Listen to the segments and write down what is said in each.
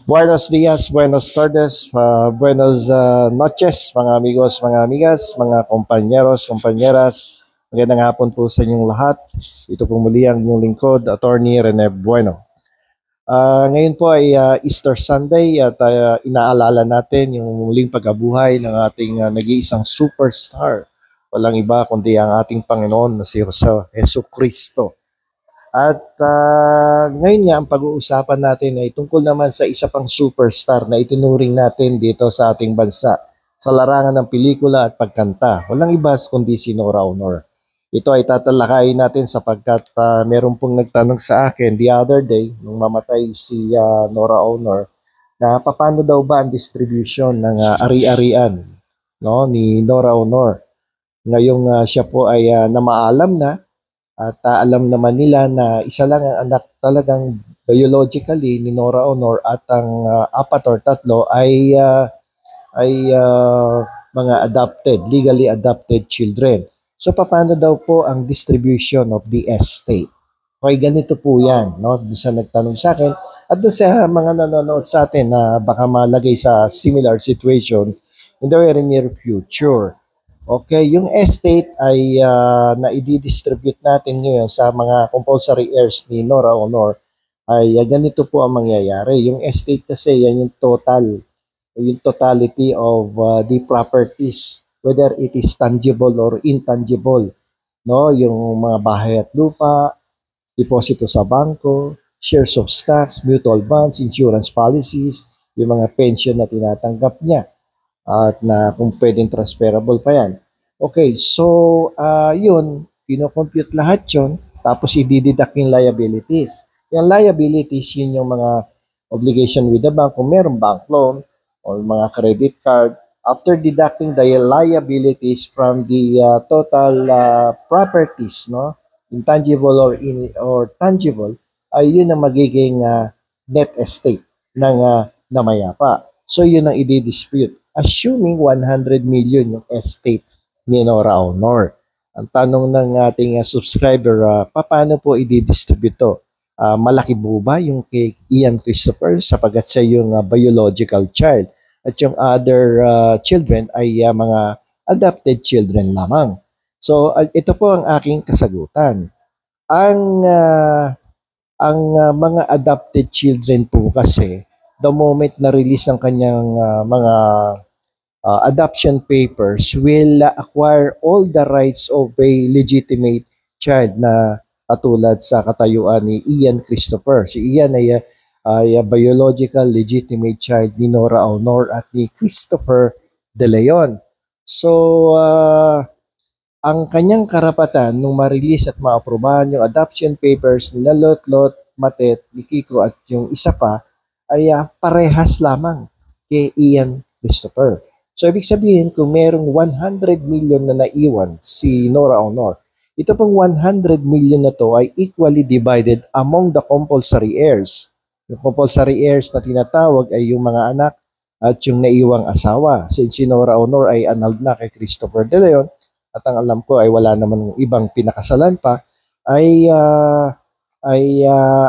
Buenos dias, buenas tardes, buenos noches, mga amigos, mga amigas, mga kompanyeros, kompanyeras. Magandang hapon po sa inyong lahat. Ito po muli ang inyong lingkod, Attorney Rene Bueno. Ngayon po ay Easter Sunday at inaalala natin yung muling pagkabuhay ng ating nag-iisang superstar. Walang iba kundi ang ating Panginoon na si Jesu Cristo. At ngayon nga ang pag-uusapan natin ay tungkol naman sa isa pang superstar na itunuring natin dito sa ating bansa sa larangan ng pelikula at pagkanta. Walang iba kundi si Nora Honor. Ito ay tatalakayin natin sapagkat meron pong nagtanong sa akin the other day nung mamatay si Nora Honor na paano daw ba ang distribution ng ari-arian, no, ni Nora Honor. Ngayong siya po ay namaalam na at alam naman nila na isa lang ang anak talagang biologically ni Nora Honor at ang apat or tatlo ay mga adopted, legally adopted children. So paano daw po ang distribution of the estate? Okay, ganito po yan, no? Doon sa nagtanong sa akin at doon sa mga nanonood sa atin na baka malagay sa similar situation in the very near future. Okay, yung estate ay na-i-distribute natin ngayon sa mga compulsory heirs ni Nora Honor ay ganito po ang mangyayari. Yung estate kasi yan yung totality of the properties, whether it is tangible or intangible. No, yung mga bahay at lupa, deposito sa bangko, shares of stocks, mutual bonds, insurance policies, yung mga pension na tinatanggap niya at na kung pwedeng transferable pa yan. Okay, so yun, pino-compute lahat yun, tapos i-deduct yung liabilities. Yung liabilities, yun yung mga obligation with the bank, kung meron bank loan or mga credit card. After deducting the liabilities from the total properties, no, intangible or tangible, ay yun ang magiging net estate ng namayapa. So yun ang i-dispute. Assuming 100 million yung estate ni Nora Honor. Ang tanong ng ating subscriber, paano po i-distribute to? Malaki po ba yung kay Ian Christopher sapagat siya yung biological child at yung other children ay mga adopted children lamang? So ito po ang aking kasagutan. Ang mga adopted children po kasi, the moment na release ang kanyang mga adoption papers, will acquire all the rights of a legitimate child na katulad sa katayuan ni Ian Christopher. Si Ian ay biological legitimate child ni Nora Honor at ni Christopher De Leon. So, ang kanyang karapatan nung ma-release at ma-aprobahan yung adoption papers ni Lot, Matet, ni Kiko at yung isa pa ay parehas lamang kay Ian Christopher. So, ibig sabihin, kung merong 100 million na naiwan si Nora Honor, ito pong 100 million na to ay equally divided among the compulsory heirs. Yung compulsory heirs na tinatawag ay yung mga anak at yung naiwang asawa. Since si Nora Honor ay annulled na kay Christopher De Leon, at ang alam ko ay wala naman ibang pinakasalan pa, ay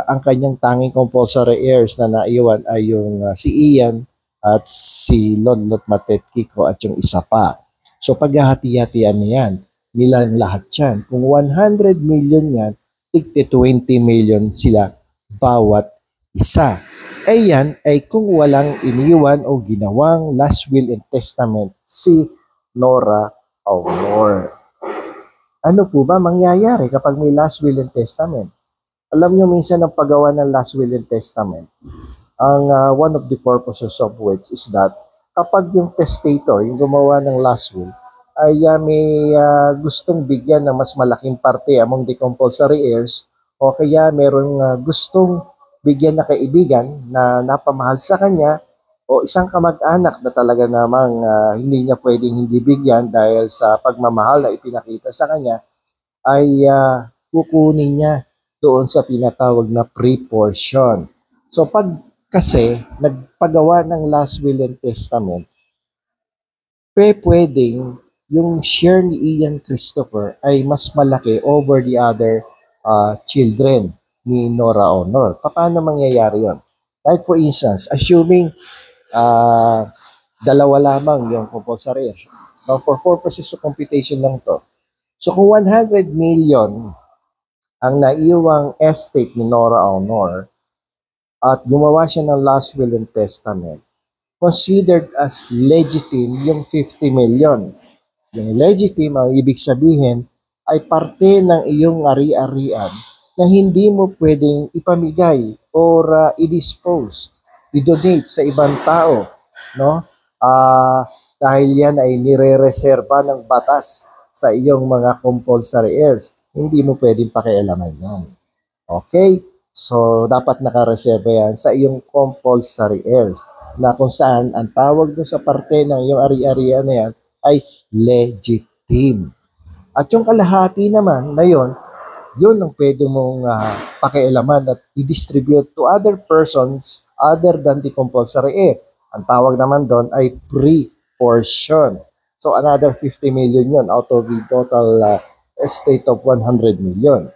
ang kanyang tanging compulsory heirs na naiwan ay yung si Ian at si Lot, Matet, Kiko at yung isa pa. So paghahati-hatian niyan, nilang lahat yan. Kung 100 million yan, tigti 20 million sila bawat isa. Ay yan ay kung walang iniwan o ginawang last will and testament si Nora Honor. Ano po ba mangyayari kapag may last will and testament? Alam nyo minsan ang paggawa ng last will and testament, ang one of the purposes of which is that kapag yung testator, yung gumawa ng last will, ay may gustong bigyan ng mas malaking parte among the compulsory heirs o kaya merong gustong bigyan na kaibigan na napamahal sa kanya o isang kamag-anak na talaga namang hindi niya pwedeng hindi bigyan dahil sa pagmamahal na ipinakita sa kanya, ay kukunin niya doon sa tinatawag na pre-portion. So pag kasi nagpagawa ng last will and testament, pwedeng yung share ni Ian Christopher ay mas malaki over the other children ni Nora Honor. Paano mangyayari yon? Like for instance, assuming dalawa lamang yung compulsory heir. Now, for purposes of computation lang to. So, kung 100 million ang naiwang estate ni Nora Aunor at gumawa siya ng last will and testament, considered as legitimate yung 50 million. Yung legitimate, ang ibig sabihin, ay parte ng iyong ari-arian na hindi mo pwedeng ipamigay or i-dispose, i-donate sa ibang tao, no? Dahil yan ay nire-reserva ng batas sa iyong mga compulsory heirs. Hindi mo pwedeng pakialaman yan. Okay? So, dapat nakareserva yan sa iyong compulsory heirs na kung saan ang tawag doon sa parte ng iyong ari-arian na yan ay legitim. At yung kalahati naman na yun ang pwede mong pakialaman at i-distribute to other persons other than the compulsory heir. Ang tawag naman doon ay pre-portion. So, another 50 million yun out of the total estate of 100 million.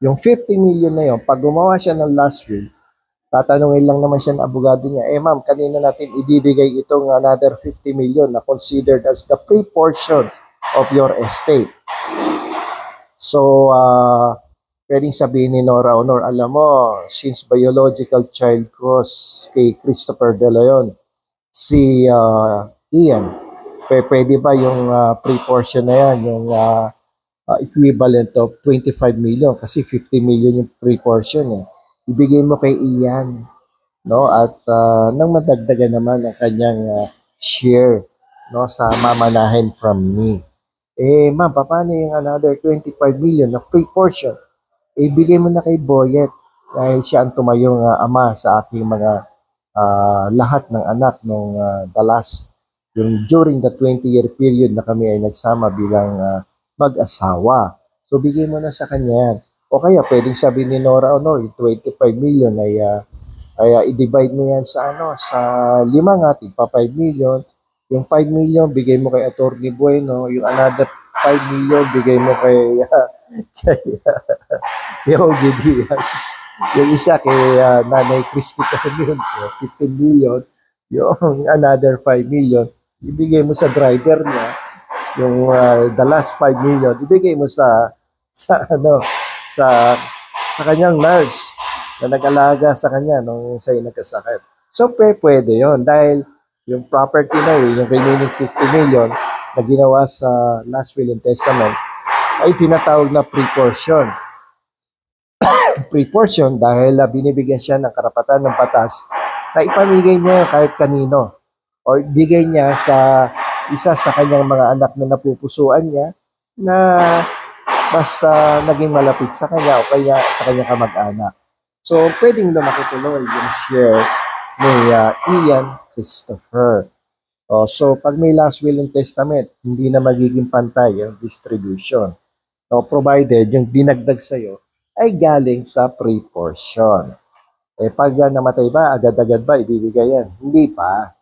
Yung 50 million na yun, pag gumawa siya ng last will, tatanungin lang naman siya ng abogado niya, ma'am, kanina natin ibibigay itong another 50 million na considered as the pre-portion of your estate. So, pwedeng sabihin ni Nora Aunor, alam mo, since biological child ko kay Christopher De Leon, si Ian, pwede ba yung pre-portion na yan, yung equivalent of 25 million kasi 50 million yung pre-portion ibigay mo kay Ian, no? At nang madagdagan naman ang kanyang share, no, sa mamanahin from me. Ma'am, paano yung another 25 million na pre-portion? Ibigay mo na kay Boyet dahil siya ang tumayong ama sa aking mga lahat ng anak nung during the 20-year period na kami ay nagsama bilang mag-asawa. So, bigay mo na sa kanya yan. O kaya, pwedeng sabihin ni Nora Aunor, yung 25 million ay i-divide mo yan sa sa 5 nga, tigpa 5 million. Yung 5 million, bigay mo kay Attorney Bueno. Yung another 5 million, bigay mo kay Ogie Diaz. Yung isa kay Nanay Christy Carmen, 15 million. Yung another 5 million, ibigay mo sa driver niya. Yung the last 5 million, ibigay mo sa kanyang nurse na nag-alaga sa kanya nung sa'yo nagkasakit. So, pwede yon dahil yung property na yung remaining 50 million na ginawa sa last will and testament ay tinatawag na pre-portion. Pre-portion dahil binibigyan siya ng karapatan ng batas na ipamigay niya kahit kanino or bigay niya sa isa sa kanyang mga anak na napupusuan niya na mas naging malapit sa kanya o kaya sa kanyang kamag-anak. So, pwedeng lumakituloy yung share ni Ian Christopher. So, pag may last will and testament, hindi na magiging pantay yung distribution. So, provided yung dinagdag sa'yo ay galing sa pre-portion. Pag namatay ba, agad-agad ba ibibigay yan? Hindi pa.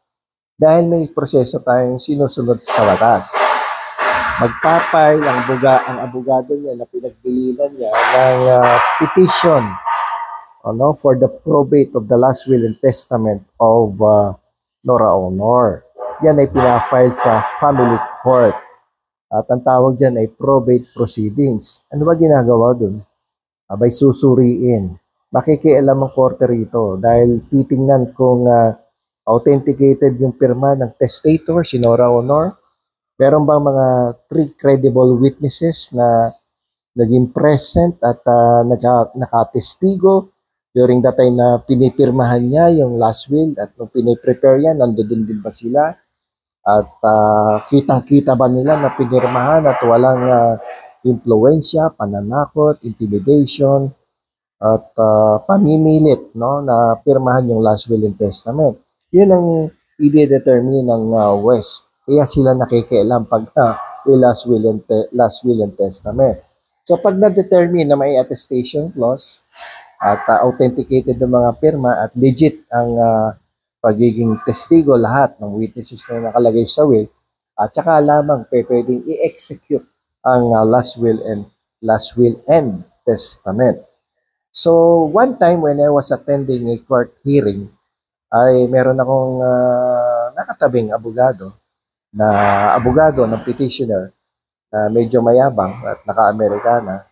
Dahil may proseso tayong sinusunod sa batas. Magpapile ang abogado niya na pinagbilinan niya ng petition for the probate of the last will and testament of Nora Aunor. Yan ay pinafile sa family court. At ang tawag dyan ay probate proceedings. Ano ba ginagawa dun? Abay susuriin. Makikialam ang korte rito dahil titingnan kung authenticated yung pirma ng testator, si Nora Aunor. Meron bang mga 3 credible witnesses na naging present at nakatestigo during the time na pinipirmahan niya yung last will at nung piniprepare yan, nandoon din ba sila? At kitang-kita ba nila na pinirmahan at walang impluensya, pananakot, intimidation, at pamimilit na pirmahan yung last will and testament. Yun ang i-determine ng West. Kaya sila nakikialam pag may last will and testament. So pag na-determine na may attestation clause at authenticated ng mga pirma at legit ang pagiging testigo lahat ng witnesses na nakalagay sa will, at saka lamang pwedeng i-execute ang last will and testament. So one time when I was attending a court hearing, ay meron akong nakatabing abogado ng petitioner na medyo mayabang at naka-Amerikana.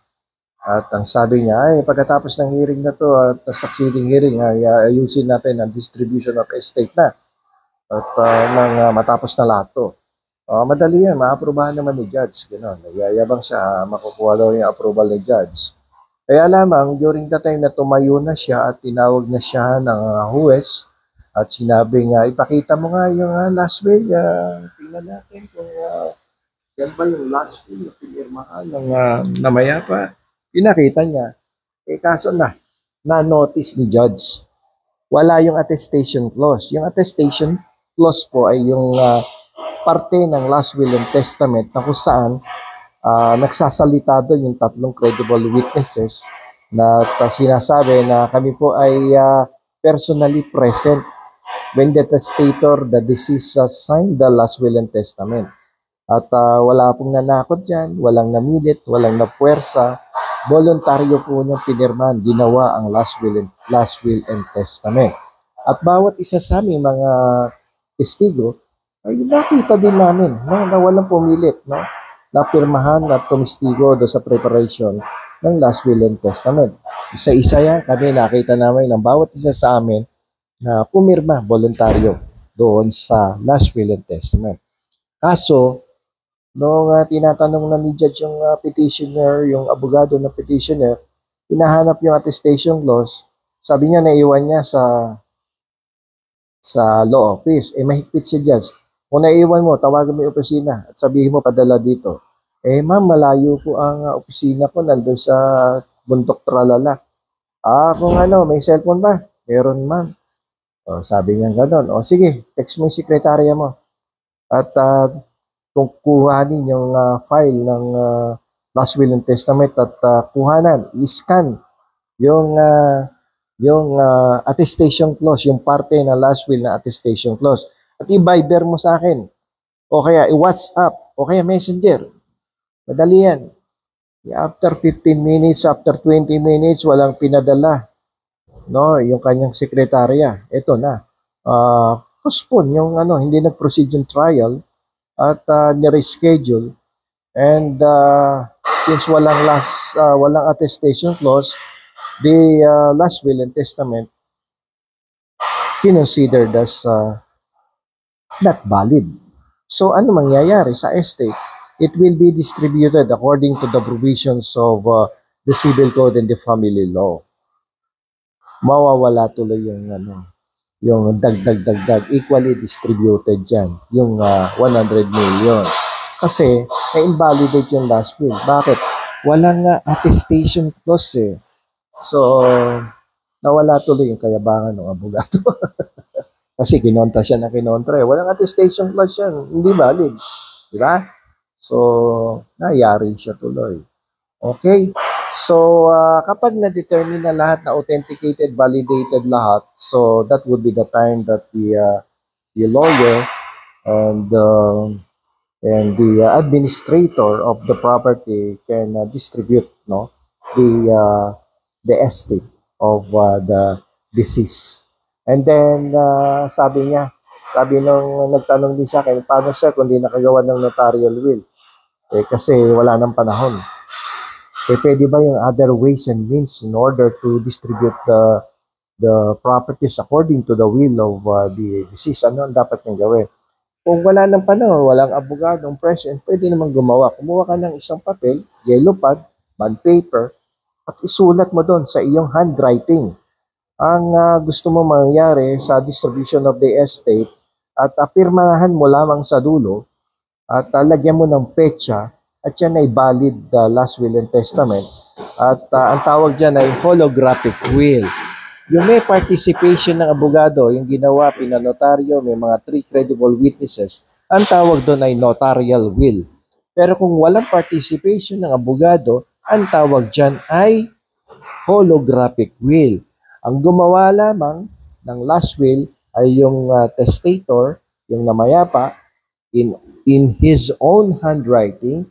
At ang sabi niya, ay pagkatapos ng hearing na to at succeeding hearing, ay ayusin natin ang distribution of estate na. At matapos na lahat to. Madali yan, maaprubahan naman ni Judge. Gano'n, nagyayabang siya, makukuha daw yung approval ni Judge. Kaya lamang, during the time na tumayo na siya at tinawag na siya ng huwes at sinabi nga, ipakita mo nga yung last will, tingnan natin kung yan ba yung last will na pinirmahan ng namayapa. Pinakita niya. Kaso na-notice ni Judge. Wala yung attestation clause. Yung attestation clause po ay yung parte ng last will and testament na kung saan nagsasalita doon yung tatlong credible witnesses na sinasabi na kami po ay personally present when the testator, the deceased, signed the last will and testament. At wala pong nanakot dyan, walang namilit, walang napuwersa, voluntaryo po niyang pinirmahan, ginawa ang last will and testament. At bawat isa sa aming mga testigo ay nakita din namin na walang pumilit, no? Napirmahan at tumistigo do sa preparation ng last will and testament. Isa-isa yan, kami nakita namin ng bawat isa sa amin na pumirma voluntaryo doon sa last will and testament. Kaso, noong tinatanong na ni Judge yung petitioner, yung abogado ng petitioner, hinahanap yung attestation clause, sabi niya naiwan niya sa law office. Mahigpit si Judge. Kung naiwan mo, tawagan mo yung opisina at sabihin mo padala dito. Ma'am, malayo po ang opisina ko, nandun sa bundok tralala. Kung may cellphone ba? Meron, ma'am. Sabi niya gano'n. Sige, text mo yung sekretarya mo. At kung kuhanin yung file ng last will and testament at kuhanan, i-scan yung attestation clause, yung parte ng last will na attestation clause. At i-Viber mo sa akin. O kaya i-WhatsApp. O kaya Messenger. Madali yan. After 15 minutes, after 20 minutes, walang pinadala. No, yung kanyang sekretarya. Ito na. Postpone yung hindi nag-proceed yung trial at ni-reschedule. And since walang attestation clause, the last will and testament considered as not valid. So ano mangyayari sa estate? It will be distributed according to the provisions of the civil code and the family law. Mawawala tuloy yung dagdag equally distributed dyan, yung 100 million. Kasi na-invalidate yung last will. Bakit? Walang attestation clause So, nawala tuloy yung kayabangan ng abogado. Kasi kinontra siya na kinontra. Walang attestation clause yan. Hindi valid. Diba? So, nayari siya tuloy. Okay? So, kapag na-determine na lahat na authenticated, validated lahat, so that would be the time that the lawyer and the administrator of the property can distribute the estate of the deceased. And then, sabi nung nagtanong din sa akin, paano sir kung di nakagawa ng notarial will? Kasi wala nang panahon. Pwede ba yung other ways and means in order to distribute the properties according to the will of the deceased? Ano ang dapat niyang gawin? Kung wala ng panahon, walang abogadong present, pwede naman gumawa. Kumuha ka ng isang papel, yellow pad, bond paper, at isulat mo doon sa iyong handwriting ang gusto mo mangyari sa distribution of the estate at pirmahan mo lamang sa dulo at lagyan mo ng petsa at yan ay valid last will and testament at ang tawag dyan ay holographic will. Yung may participation ng abogado, yung ginawa, pinanotaryo, may mga 3 credible witnesses, ang tawag doon ay notarial will. Pero kung walang participation ng abogado, ang tawag dyan ay holographic will. Ang gumawa lamang ng last will ay yung testator, yung namayapa, in his own handwriting,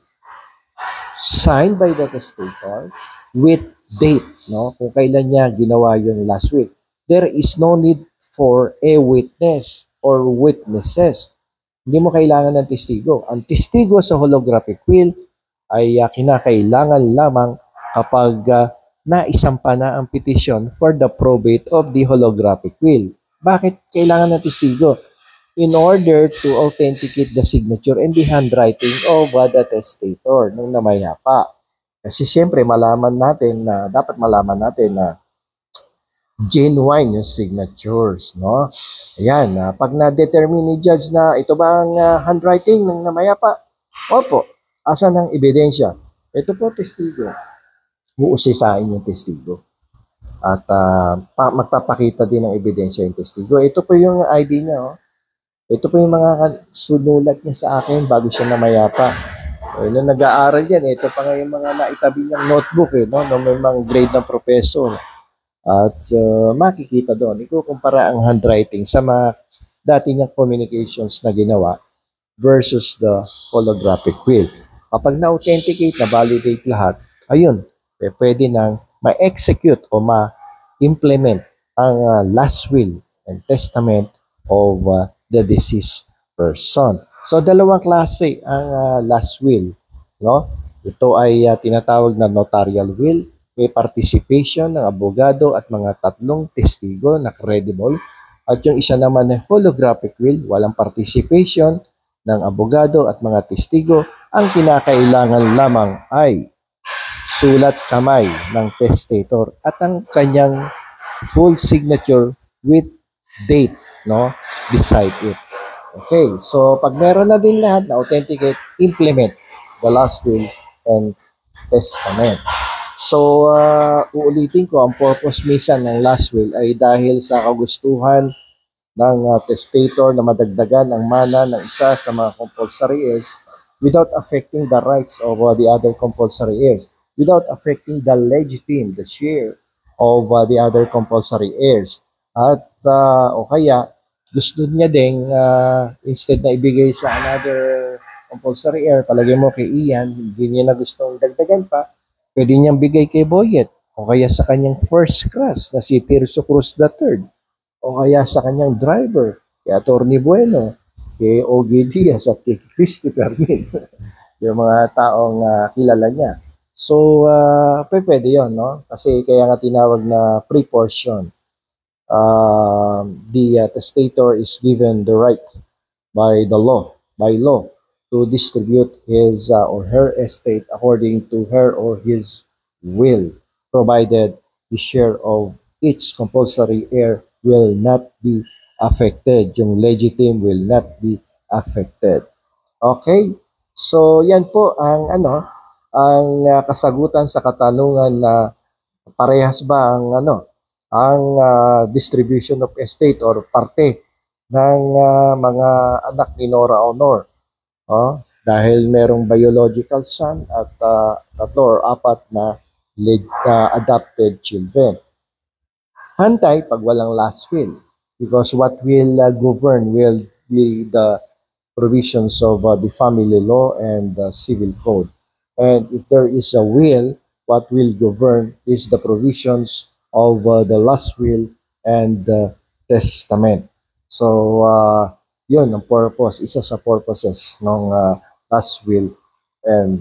signed by the testator with date, no? Kung kailan niya ginawa yung last will. There is no need for a witness or witnesses. Hindi mo kailangan ng testigo. Ang testigo sa holographic will ay kinakailangan lamang kapag naisampa na ang petition for the probate of the holographic will. Bakit kailangan ng testigo? In order to authenticate the signature and the handwriting of the testator ng namayapa. Kasi siyempre dapat malaman natin na genuine yung signatures, no? Ayan, pag na-determine ni judge na ito ba ang handwriting ng namayapa? Opo, asan ang ebidensya? Ito po, testigo. Uusisain yung testigo. At magpapakita din ng ebidensya yung testigo. Ito po yung ID niya, oh. Ito po yung mga sunulat niya sa akin bago siya namayapa. Nung nag-aaral yan, ito pa nga yung mga naitabi niyang notebook, no? Nung may mga grade ng professor. At makikita doon, ikukumpara ang handwriting sa mga dati niyang communications na ginawa versus the holographic will. Kapag na-authenticate, na-validate lahat, ayun, pwede nang ma-execute o ma-implement ang last will and testament of the deceased person. So, dalawang klase ang last will, no? Ito ay tinatawag na notarial will. May participation ng abogado at mga tatlong testigo na credible. At yung isa naman na holographic will, walang participation ng abogado at mga testigo. Ang kinakailangan lamang ay sulat kamay ng testator at ang kanyang full signature with date, no, beside it. Okay, so pag meron na din lahat na authenticate, implement the last will and testament. So, uulitin ko, ang purpose minsan ng last will ay dahil sa kagustuhan ng testator na madagdagan ang mana ng isa sa mga compulsory heirs without affecting the rights of the other compulsory heirs, without affecting the legitime, the share of the other compulsory heirs. At o kaya, gusto niya ding instead na ibigay sa another compulsory heir, palagay mo kay Ian, hindi niya na gustong dagdagan pa, pwede niyang bigay kay Boyet o kaya sa kanyang first class na si Tirso Cruz III o kaya sa kanyang driver, kay Atty. Bueno, kay O.G. Diaz at kay Christopher Min. Yung mga taong kilala niya. So, pwede yun, no? Kasi kaya nga tinawag na pre-portion. The testator is given the right by law, to distribute his or her estate according to her or his will, provided the share of each compulsory heir will not be affected. Yung legitimate will not be affected. Okay? So, yan po ang kasagutan sa katanungan na parehas ba ang distribution of estate or parte ng mga anak ni Nora Aunor. Dahil merong biological son at tatlo or apat na adopted children. Pantay pag walang last will, because what will govern will be the provisions of the family law and the civil code. And if there is a will, what will govern is the provisions of the last will and the testament. So, yun ang purpose, isa sa purposes ng last will and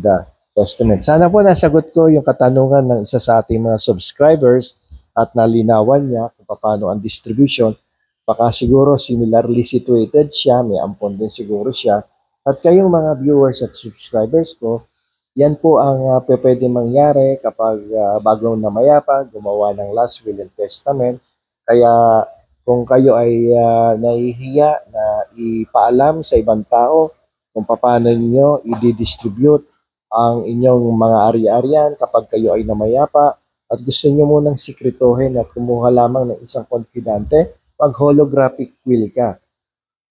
testament. Sana po nasagot ko yung katanungan ng isa sa ating mga subscribers at nalinawan niya kung paano ang distribution. Baka siguro similarly situated siya, may ampon din siguro siya. At kayong mga viewers at subscribers ko, yan po ang pwede mangyari kapag bago namayapa, gumawa ng last will and testament. Kaya kung kayo ay nahihiya na ipaalam sa ibang tao kung paano niyo i-distribute ang inyong mga ari-arian kapag kayo ay namayapa at gusto niyo munang sikretohin at kumuha lamang ng isang konfidante, pag holographic will ka.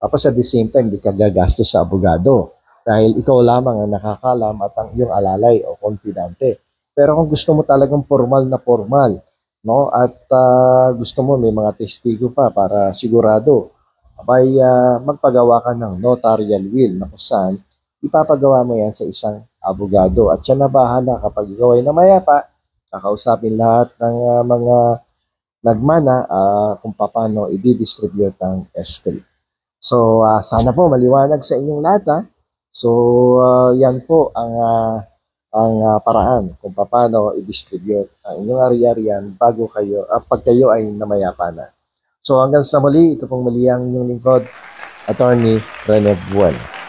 Tapos at the same time, di ka gagastos sa abogado dahil ikaw lamang ang nakakalam at ang iyong alalay o konfidante. Pero kung gusto mo talagang formal na formal, no, at gusto mo may mga testigo pa para sigurado, abay magpagawa ka ng notarial will na kung saan ipapagawa mo yan sa isang abogado at siya na bahala kapag ikaw ay namayapa, kakausapin lahat ng mga nagmana kung paano i-distribute ang estate. So, sana po maliwanag sa inyong lahat. So, yan po ang paraan kung paano i-distribute ang inyong ari-arian bago kayo, pag kayo ay namayapa na. So, hanggang sa muli, ito pong muli ang inyong lingkod, Attorney Rene Buwan.